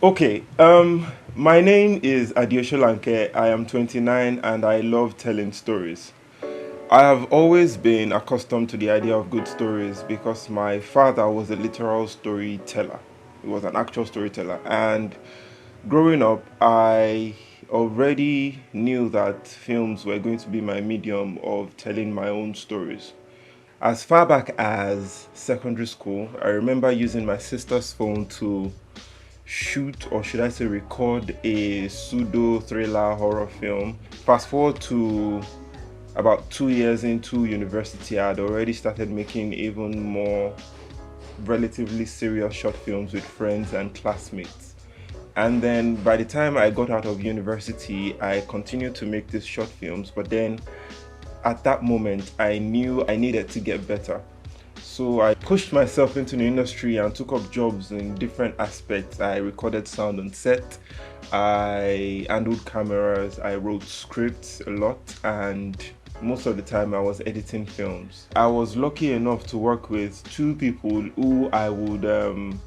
Okay, my name is Adio Solanke. I am 29 and I love telling stories. I have always been accustomed to the idea of good stories because my father was a literal storyteller. He was an actual storyteller. And growing up, I already knew that films were going to be my medium of telling my own stories. As far back as secondary school, I remember using my sister's phone to shoot, or should I say record, a pseudo thriller horror film. Fast forward to about 2 years into university, I had already started making even more relatively serious short films with friends and classmates. And then by the time I got out of university, I continued to make these short films, but then at that moment, I knew I needed to get better. So I pushed myself into the industry and took up jobs in different aspects. I recorded sound on set, I handled cameras, I wrote scripts a lot, and most of the time I was editing films. I was lucky enough to work with two people who I would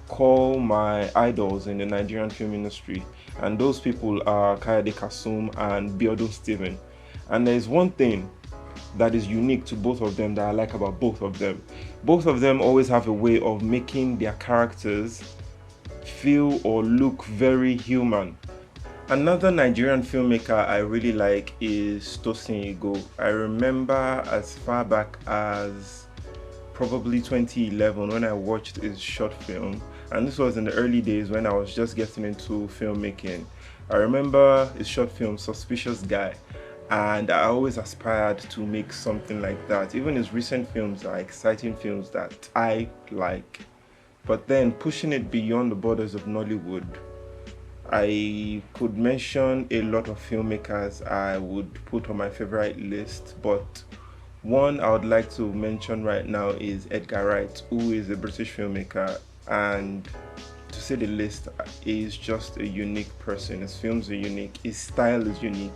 call my idols in the Nigerian film industry, and those people are Kayode Kasum and Biodun Steven. And there's one thing that is unique to both of them that I like about both of them. Both of them always have a way of making their characters feel or look very human. Another Nigerian filmmaker I really like is Tosin Igo. I remember as far back as probably 2011 when I watched his short film, and this was in the early days when I was just getting into filmmaking. I remember his short film Suspicious Guy, and I always aspired to make something like that. Even his recent films are exciting films that I like. But then pushing it beyond the borders of Nollywood, I could mention a lot of filmmakers I would put on my favorite list, but one I would like to mention right now is Edgar Wright, who is a British filmmaker, and to say the least, is just a unique person. His films are unique, his style is unique.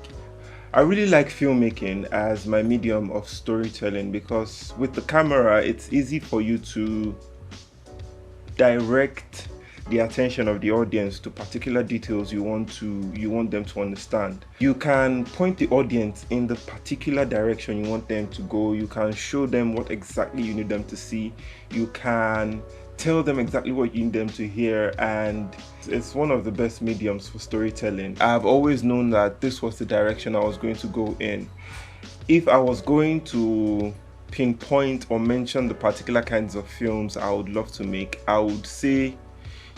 I really like filmmaking as my medium of storytelling because with the camera, it's easy for you to direct the attention of the audience to particular details you want them to understand. You can point the audience in the particular direction you want them to go. You can show them what exactly you need them to see. You can tell them exactly what you need them to hear, and it's one of the best mediums for storytelling. I've always known that this was the direction I was going to go in. If I was going to pinpoint or mention the particular kinds of films I would love to make, I would say,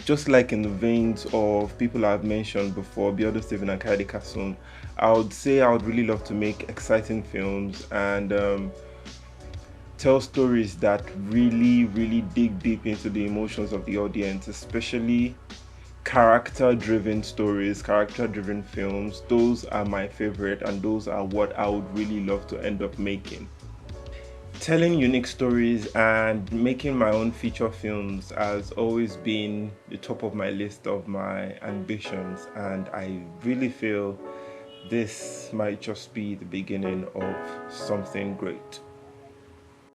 just like in the veins of people I've mentioned before, Biodun Steven and Kayode Kasum, I would say I would really love to make exciting films and tell stories that really dig deep into the emotions of the audience, especially character-driven stories, character-driven films. Those are my favorite, and those are what I would really love to end up making. Telling unique stories and making my own feature films has always been the top of my list of my ambitions, and I really feel this might just be the beginning of something great.